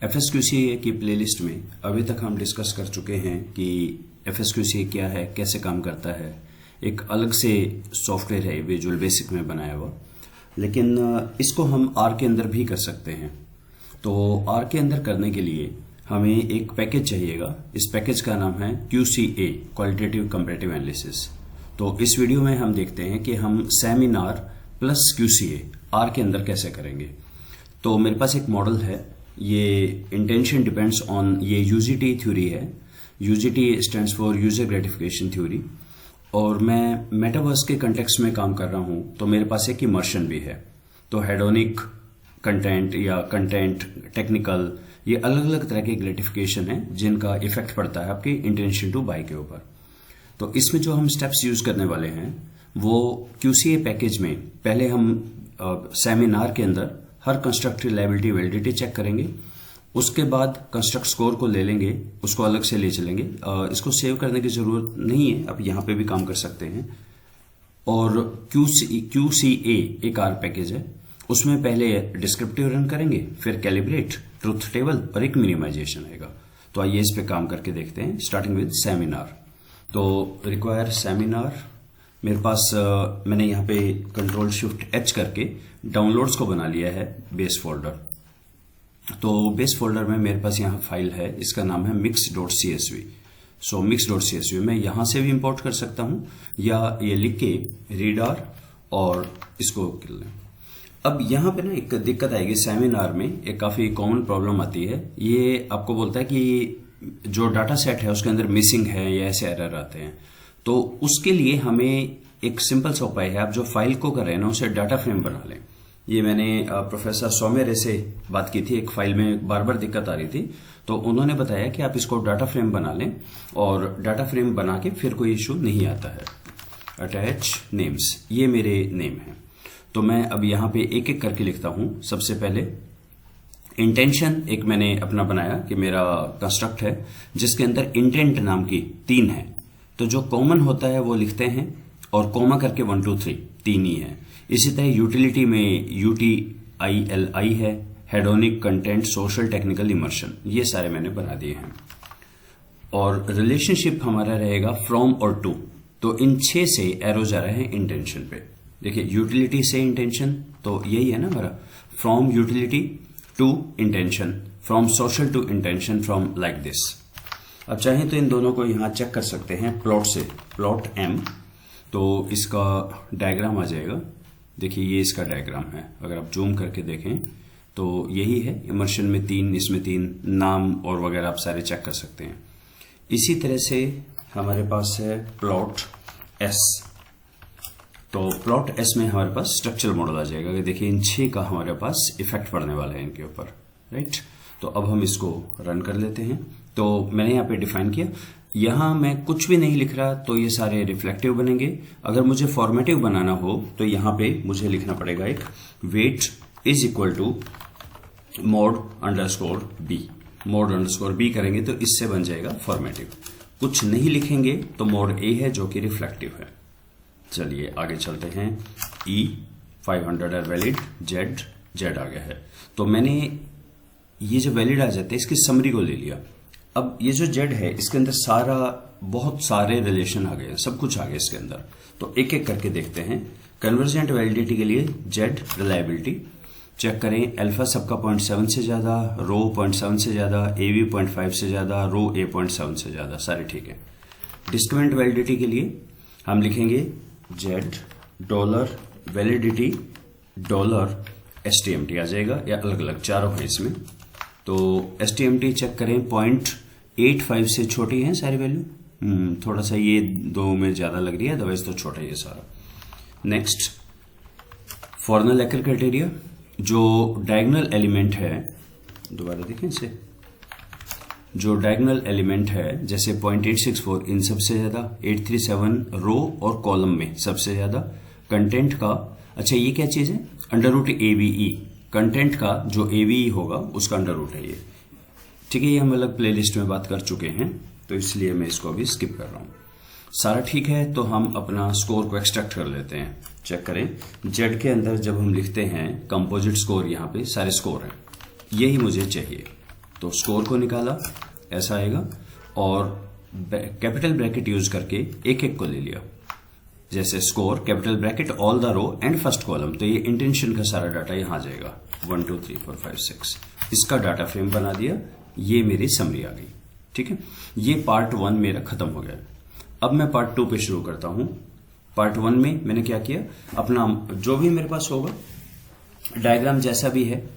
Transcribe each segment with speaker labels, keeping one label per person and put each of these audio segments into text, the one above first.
Speaker 1: FSQCA की playlist में अभी तक हम डिस्कस कर चुके हैं कि FSQCA क्या है, कैसे काम करता है। एक अलग से सॉफ्टवेयर है विजुअल बेसिक में बनाया हुआ, लेकिन इसको हम R के अंदर भी कर सकते हैं। तो R के अंदर करने के लिए हमें एक पैकेज चाहिएगा। इस पैकेज का नाम है QCA, क्वालिटेटिव कंपैरेटिव एनालिसिस। तो इस वीडियो में हम देखते हैं कि हम सेमिनार प्लस QCA R के अंदर कैसे करेंगे। तो मेरे पास एक मॉडल है, ये इंटेंशन डिपेंड्स ऑन, ये UGT थ्योरी है। UGT stands for user gratification theory. और मैं मेटावर्स के कंटेक्स्ट में काम कर रहा हूं, तो मेरे पास एक इमर्शन भी है। तो हेडोनिक कंटेंट या कंटेंट टेक्निकल, ये अलग अलग तरह के ग्रेटिफिकेशन है जिनका इफेक्ट पड़ता है आपकी इंटेंशन टू बाय के ऊपर। तो इसमें जो हम स्टेप्स यूज करने वाले हैं वो QCA पैकेज में पहले हम सेमिनार के अंदर हर कंस्ट्रक्ट रिलायबिलिटी वैलिडिटी चेक करेंगे। उसके बाद कंस्ट्रक्ट स्कोर को ले लेंगे, उसको अलग से ले चलेंगे। इसको सेव करने की जरूरत नहीं है, आप यहाँ पे भी काम कर सकते हैं। और QCA एक R पैकेज है, उसमें पहले डिस्क्रिप्टिव रन करेंगे, फिर कैलिब्रेट, ट्रुथ टेबल और एक मिनिमाइजेशन आएगा। तो आइए इस पे काम करके देखते हैं, स्टार्टिंग विद सेमिनार। तो रिक्वायर सेमिनार, मेरे पास मैंने यहाँ पे Ctrl+Shift+H करके डाउनलोड्स को बना लिया है बेस फोल्डर। तो बेस फोल्डर में मेरे पास यहाँ फाइल है, इसका नाम है mix.csv। सो mix.csv मैं यहाँ से भी इंपोर्ट कर सकता हूँ या ये लिख के रीडर और इसको कर लें। अब यहाँ पे ना एक दिक्कत आएगी सेमिनार में, एक काफी कॉमन प्रॉब्लम आती है। ये आपको बोलता है कि जो डाटा सेट है उसके अंदर मिसिंग है या ऐसे एरर आते हैं। तो उसके लिए हमें एक सिंपल सा उपाय है, आप जो फाइल को कर रहे हैं ना उसे डाटा फ्रेम बना लें। ये मैंने प्रोफेसर सौम्य से बात की थी, एक फाइल में बार बार दिक्कत आ रही थी, तो उन्होंने बताया कि आप इसको डाटा फ्रेम बना लें और डाटा फ्रेम बना के फिर कोई इश्यू नहीं आता है। अटैच नेम्स, ये मेरे नेम है। तो मैं अब यहाँ पे एक एक करके लिखता हूं। सबसे पहले इंटेंशन एक मैंने अपना बनाया कि मेरा कंस्ट्रक्ट है जिसके अंदर इंटेंट नाम की 3 है। तो जो कॉमन होता है वो लिखते हैं और कॉमा करके 1 2 3 3 ही है। इसी तरह यूटिलिटी में UTILI है, hedonic, content, social, technical, immersion, ये सारे मैंने बना दिए हैं। और रिलेशनशिप हमारा रहेगा फ्रॉम और टू। तो इन 6 से एरो जा रहे हैं इंटेंशन पे। देखिए यूटिलिटी से इंटेंशन, तो यही है ना हमारा, from utility to intention, from social to intention, from like this. अब चाहें तो इन दोनों को यहां चेक कर सकते हैं प्लॉट से, प्लॉट M। तो इसका डायग्राम आ जाएगा। देखिए ये इसका डायग्राम है, अगर आप जूम करके देखें तो यही है। इमर्शन में 3, इसमें 3, नाम और वगैरह आप सारे चेक कर सकते हैं। इसी तरह से हमारे पास है प्लॉट S। तो प्लॉट S में हमारे पास स्ट्रक्चरल मॉडल आ जाएगा कि देखिए इन 6 का हमारे पास इफेक्ट पड़ने वाला है इनके ऊपर, राइट। तो अब हम इसको रन कर लेते हैं। तो मैंने यहाँ पे डिफाइन किया, यहां मैं कुछ भी नहीं लिख रहा तो ये सारे रिफ्लेक्टिव बनेंगे। अगर मुझे फॉर्मेटिव बनाना हो तो यहां पे मुझे लिखना पड़ेगा एक wait is equal to mod_b। mod_b करेंगे तो इससे बन जाएगा फॉर्मेटिव। कुछ नहीं लिखेंगे तो mod a है जो कि रिफ्लेक्टिव है। चलिए आगे चलते हैं। E 500 है वैलिड, Z आ गया है। तो मैंने ये जो वैलिड आ जाते हैं इसकी समरी को ले लिया। अब ये जो Z है इसके अंदर बहुत सारे रिलेशन आ गए, सब कुछ आ गया इसके अंदर। तो एक एक करके देखते हैं। कन्वर्जेंट वैलिडिटी के लिए Z रिलायबिलिटी चेक करें, अल्फा सबका 0.7 से ज्यादा, रो 0.7 से ज्यादा, AB 0.5 से ज्यादा, रो A 0.7 से ज्यादा, सारे ठीक है। डिस्क्रिमिनेंट वैलिडिटी के लिए हम लिखेंगे Z dollar validity dollar STMT आ जाएगा, या अलग अलग चारों है इसमें। तो STMT चेक करें, 0.85 से छोटी है सारी वैल्यू, थोड़ा सा ये 2 में ज्यादा लग रही है, अदरवाइज तो छोटा ही है सारा। नेक्स्ट फॉर्नर-लेकर क्राइटेरिया, जो डायगोनल एलिमेंट है, दोबारा देखें इसे, जो डायगोनल एलिमेंट है जैसे 0.864 इन सबसे ज्यादा, 837 रो और कॉलम में सबसे ज्यादा। कंटेंट का, अच्छा ये क्या चीज है, √ABE, कंटेंट का जो ABE होगा उसका √ है ये, ठीक है। ये हम अलग प्लेलिस्ट में बात कर चुके हैं, तो इसलिए मैं इसको अभी स्किप कर रहा हूं। सारा ठीक है, तो हम अपना स्कोर को एक्सट्रैक्ट कर लेते हैं। चेक करें, Z के अंदर जब हम लिखते हैं कंपोजिट स्कोर, यहाँ पे सारे स्कोर हैं, यही मुझे चाहिए। तो स्कोर को निकाला, ऐसा आएगा, और कैपिटल ब्रैकेट यूज करके एक एक को ले लिया, जैसे score capital bracket all the row and first column, तो ये इंटेंशन का सारा डाटा यहां आ जाएगा 1 2 3 4 5 6, इसका डाटा फ्रेम बना दिया, ये मेरी समरी आ गई। ठीक है, ये पार्ट 1 मेरा खत्म हो गया। अब मैं पार्ट 2 पे शुरू करता हूं। पार्ट 1 में मैंने क्या किया, अपना जो भी मेरे पास होगा डायग्राम जैसा भी है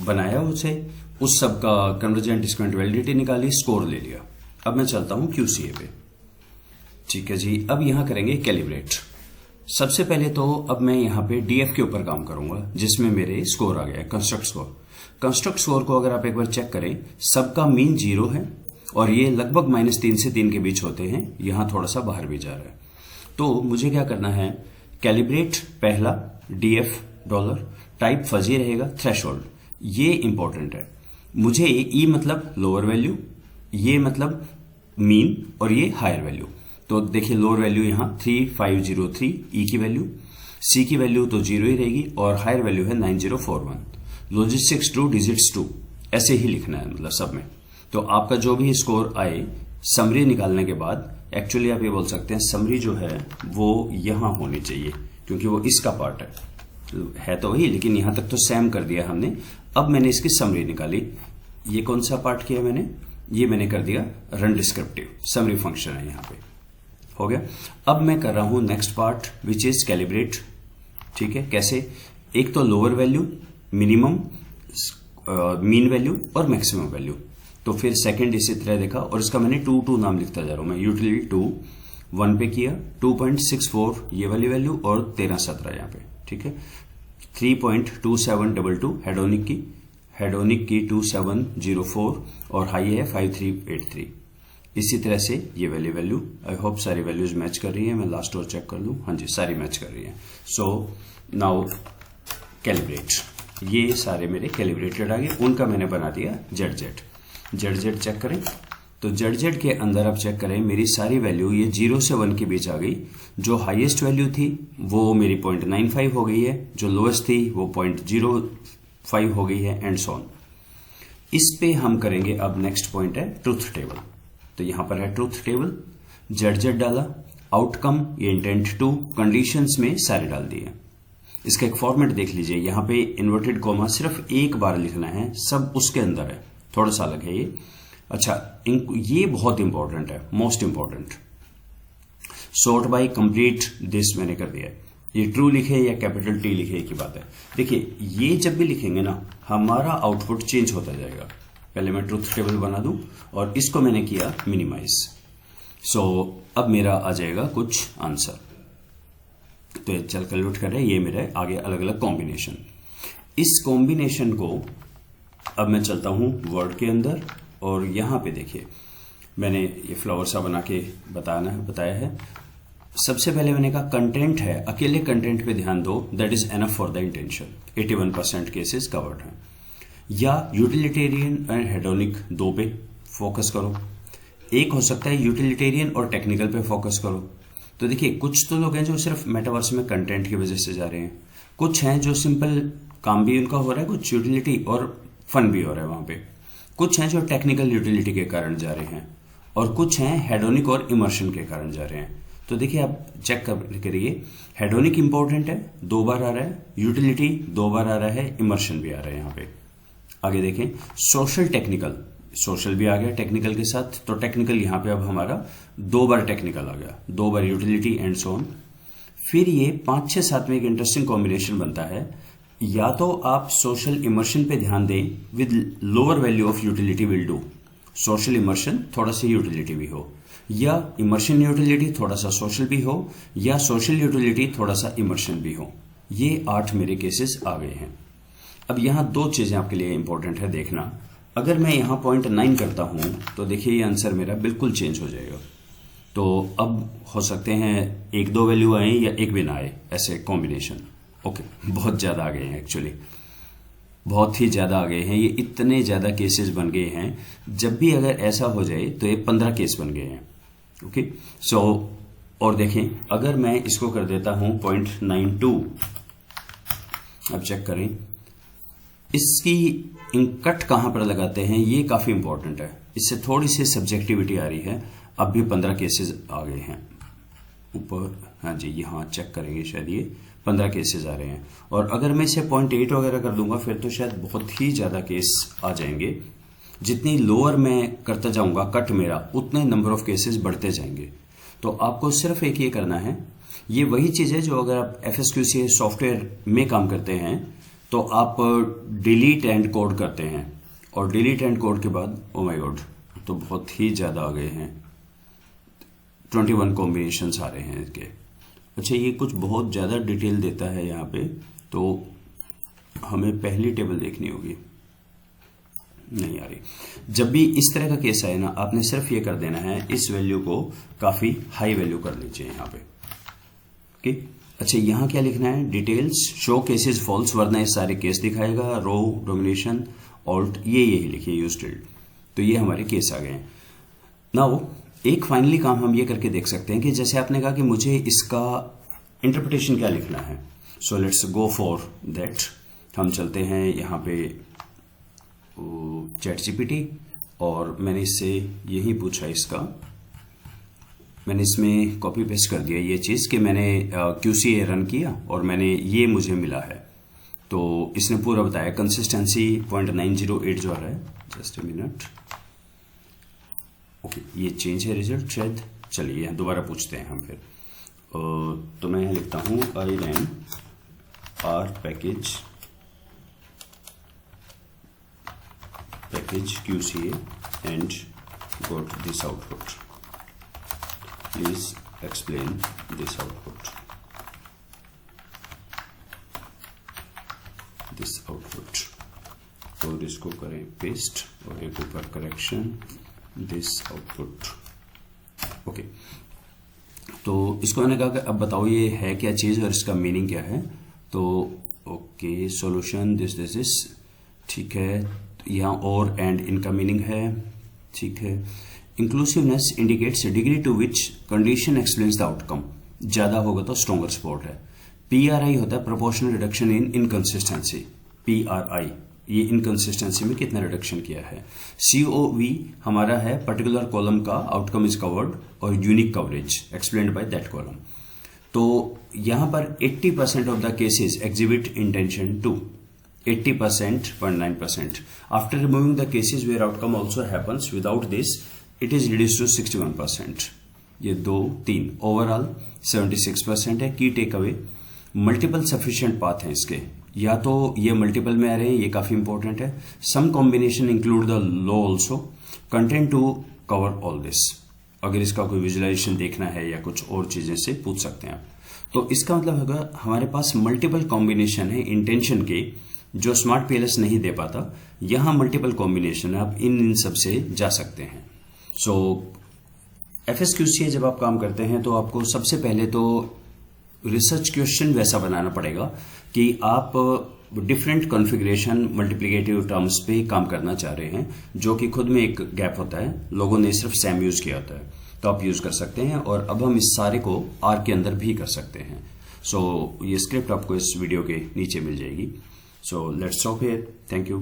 Speaker 1: बनाया, उसे उस सब का कन्वर्जेंट डिस्काउंट वैलिडिटी निकाली, स्कोर ले लिया। अब मैं चलता हूं QCA पे। ठीक है जी, अब यहां करेंगे कैलिब्रेट। सबसे पहले तो अब मैं यहां पे DF के ऊपर काम करूंगा, जिसमें मेरे स्कोर आ गया, कंस्ट्रक्ट स्कोर। कंस्ट्रक्ट स्कोर को अगर आप एक बार चेक करें, सबका मीन 0 है और ये लगभग -3 से 3 के बीच होते हैं, यहां थोड़ा सा बाहर भी जा रहा है। तो मुझे क्या करना है, कैलिब्रेट पहला, DF डॉलर, टाइप फजी रहेगा, थ्रेशोल्ड, ये इंपॉर्टेंट है। मुझे E मतलब लोअर वैल्यू, ये मतलब मीन, और ये हायर वैल्यू। तो देखिए लोअर वैल्यू यहां 3503 E की वैल्यू, C की वैल्यू तो 0 ही रहेगी, और हायर वैल्यू है 9041। लॉजिस्टिक्स ट्रू, डिजिट्स ट्रू, ऐसे ही लिखना है मतलब सब में। तो आपका जो भी स्कोर आए, समरी निकालने के बाद, एक्चुअली आप ये बोल सकते हैं समरी जो है वो यहां होनी चाहिए, क्योंकि वो इसका पार्ट है तो वही, लेकिन यहां तक तो सेम कर दिया हमने। अब मैंने इसकी समरी निकाली। ये कौन सा पार्ट किया मैंने, ये मैंने कर दिया रन डिस्क्रिप्टिव, समरी फंक्शन है यहां पे, हो गया। अब मैं कर रहा हूं next part which is calibrate. ठीक है, कैसे, एक तो lower value, minimum, mean value और मैक्सिमम वैल्यू। तो फिर सेकंड इसी तरह देखा, और इसका मैंने 2 नाम लिखता जा रहा हूं मैं, यूटिलिटी 2 1 पे किया, 2.64 ये वाली वैल्यू, और 1317 यहां पे। ठीक है, 3.2722 हेडोनिक की 2704, और हाई है 5383। इसी तरह से ये वाली वैल्यू, आई होप सारी वैल्यूज मैच कर रही है। मैं लास्ट और चेक कर लूं, हाँ जी सारी मैच कर रही है। सो नाउ कैलिब्रेट, ये सारे मेरे कैलिब्रेटेड आ गए, उनका मैंने बना दिया जेड चेक करें, तो जेड के अंदर आप चेक करें, मेरी सारी वैल्यू ये 0 से 1 के बीच आ गई। जो हाईएस्ट वैल्यू थी वो मेरी 0.95 हो गई है, जो लोएस्ट थी वो 0.05 हो गई है, एंड सो ऑन। इस पे हम करेंगे, अब नेक्स्ट पॉइंट है ट्रूथ टेबल। तो यहां पर है ट्रूथ टेबल, जेड डाला, आउटकम ये इंटेंट टू, कंडीशंस में सारे डाल दिए। इसका एक फॉर्मेट देख लीजिए, यहां पे इन्वर्टेड कॉमा सिर्फ एक बार लिखना है, सब उसके अंदर है, थोड़ा सा अलग है ये। अच्छा, ये बहुत इंपॉर्टेंट है, most important, sort by complete this मैंने कर दिया है। ये ट्रू लिखे या कैपिटल T लिखे की बात है। देखिए ये जब भी लिखेंगे ना, हमारा आउटपुट चेंज होता जाएगा। पहले मैं ट्रूथ टेबल बना दूं, और इसको मैंने किया मिनिमाइज। सो अब मेरा आ जाएगा कुछ आंसर। तो चल कैलकुलेट कर रहे हैं, ये मेरे आगे अलग अलग कॉम्बिनेशन। इस कॉम्बिनेशन को अब मैं चलता हूं वर्ड के अंदर, और यहां पे देखिए मैंने ये फ्लावर सा बना के बताया है। सबसे पहले मैंने कहा कंटेंट है, अकेले कंटेंट पे ध्यान दो, that is enough for the intention. 81% cases covered हैं। या यूटिलिटेरियन एंड हेडोनिक 2 पे फोकस करो, एक हो सकता है यूटिलिटेरियन और टेक्निकल पे फोकस करो। तो देखिए कुछ तो लोग हैं जो सिर्फ मेटावर्स में कंटेंट की वजह से जा रहे हैं, कुछ हैं जो सिंपल काम भी उनका हो रहा है, कुछ यूटिलिटी और फन भी हो रहा है वहां पे, कुछ हैं जो टेक्निकल यूटिलिटी के कारण जा रहे हैं, और कुछ हैं हेडोनिक और इमर्शन के कारण जा रहे हैं। तो देखिए आप चेक करिए, हेडोनिक इंपॉर्टेंट है, 2 बार आ रहा है, यूटिलिटी 2 बार आ रहा है, इमर्शन भी आ रहा है यहाँ पे। आगे देखें सोशल टेक्निकल, सोशल भी आ गया टेक्निकल के साथ, तो टेक्निकल यहाँ पे अब हमारा 2 बार टेक्निकल आ गया, 2 बार यूटिलिटी एंड सो ऑन। फिर ये 5, 6, 7 में एक इंटरेस्टिंग कॉम्बिनेशन बनता है, या तो आप सोशल इमर्शन पे ध्यान दें with lower value of utility will do, social immersion थोड़ा सा यूटिलिटी भी हो, या इमर्शन यूटिलिटी थोड़ा सा सोशल भी हो, या सोशल यूटिलिटी थोड़ा सा इमर्शन भी हो। ये 8 मेरे केसेस आ गए हैं। अब यहां 2 चीजें आपके लिए इंपॉर्टेंट है देखना। अगर मैं यहां 0.9 करता हूं तो देखिए ये आंसर मेरा बिल्कुल चेंज हो जाएगा। तो अब हो सकते हैं 1-2 वैल्यू आए या एक भी ना आए, ऐसे कॉम्बिनेशन। ओके, बहुत ज्यादा आ गए हैं, एक्चुअली बहुत ही ज्यादा आ गए हैं, ये इतने ज्यादा केसेस बन गए हैं। जब भी अगर ऐसा हो जाए तो ये 15 केस बन गए हैं। ओके, सो और देखें अगर मैं इसको कर देता हूं 0.92, अब चेक करें इसकी कट कहां पर लगाते हैं ये काफी इंपॉर्टेंट है, इससे थोड़ी सी सब्जेक्टिविटी आ रही है। अब भी 15 केसेस आ गए हैं ऊपर, हाँ जी यहाँ चेक करेंगे, शायद ये 15 केसेस आ रहे हैं। और अगर मैं इसे 0.8 वगैरह कर दूंगा फिर तो शायद बहुत ही ज्यादा केस आ जाएंगे। जितनी लोअर मैं करता जाऊंगा कट मेरा, उतने नंबर ऑफ केसेस बढ़ते जाएंगे। तो आपको सिर्फ एक ये करना है, ये वही चीज है जो अगर आप FSQCA सॉफ्टवेयर में काम करते हैं तो आप डिलीट एंड कोड करते हैं, और डिलीट एंड कोड के बाद ओ माय गॉड तो बहुत ही ज्यादा आ गए हैं, 21 कॉम्बिनेशंस आ रहे हैं इसके। अच्छा ये कुछ बहुत ज्यादा डिटेल देता है यहाँ पे, तो हमें पहली टेबल देखनी होगी, नहीं आ रही। जब भी इस तरह का केस आए ना, आपने सिर्फ ये कर देना है, इस वैल्यू को काफी हाई वैल्यू कर लीजिए यहाँ पे। ओके अच्छा यहाँ क्या लिखना है, डिटेल्स शो केसेस फॉल्स, वरना ये सारे केस दिखाएगा, रो डोमिनेशन ऑल्ट ये यही लिखिए यूज टिल्ड। तो ये हमारे केस आ गए हैं। नाउ एक फाइनली काम हम ये करके देख सकते हैं कि जैसे आपने कहा कि मुझे इसका इंटरप्रिटेशन क्या लिखना है, so let's go for that. हम चलते हैं यहाँ पे ChatGPT और मैंने इससे यही पूछा, इसका मैंने इसमें कॉपी पेस्ट कर दिया ये चीज कि मैंने QCA रन किया और मैंने ये मुझे मिला है। तो इसने पूरा बताया, कंसिस्टेंसी 0.908 जो आ रहा है, जस्ट ए मिनट। ओके ये चेंज है रिजल्ट शायद, चलिए दोबारा पूछते हैं हम फिर। तो मैं लिखता हूँ I ran R package QCA and got this output. Please explain this output. This output. और इसको करें पेस्ट और एक ऊपर करेक्शन, this output. ओके तो इसको मैंने कहा कि अब बताओ ये है क्या चीज और इसका मीनिंग क्या है। तो ओके सॉल्यूशन दिस ठीक है, यहाँ और एंड इनका मीनिंग है, ठीक है। Inclusiveness indicates degree to which condition explains the outcome, ज्यादा होगा तो स्ट्रॉन्गर सपोर्ट है। PRI होता है proportional reduction in inconsistency, PRI ये इनकंसिस्टेंसी में कितना रिडक्शन किया है। COV हमारा है पर्टिकुलर कॉलम का आउटकम इज कवर्ड और unique coverage explained by that column. तो यहां पर 80% of the cases exhibit intention to, 80%, 0.9%. After removing the cases where outcome also happens, without this, it is reduced to 61%. ये 2, 3, overall 76% है। की take away, multiple sufficient path हैं इसके, या तो ये मल्टीपल में आ रहे हैं, ये काफी इंपॉर्टेंट है। Some combination include the law also, content to cover all this. अगर इसका कोई विजुअलाइजेशन देखना है या कुछ और चीजें से पूछ सकते हैं आप। तो इसका मतलब होगा हमारे पास मल्टीपल कॉम्बिनेशन है इंटेंशन के, जो स्मार्ट PLS नहीं दे पाता। यहां मल्टीपल कॉम्बिनेशन है, आप इन सब से जा सकते हैं। सो FSQCA जब आप काम करते हैं तो आपको सबसे पहले तो रिसर्च क्वेश्चन वैसा बनाना पड़ेगा कि आप डिफरेंट कॉन्फ़िगरेशन मल्टीप्लिकेटिव टर्म्स पे काम करना चाह रहे हैं, जो कि खुद में एक गैप होता है, लोगों ने सिर्फ SAM यूज किया होता है, तो आप यूज कर सकते हैं। और अब हम इस सारे को R के अंदर भी कर सकते हैं। सो ये स्क्रिप्ट आपको इस वीडियो के नीचे मिल जाएगी। So let's stop here. Thank you.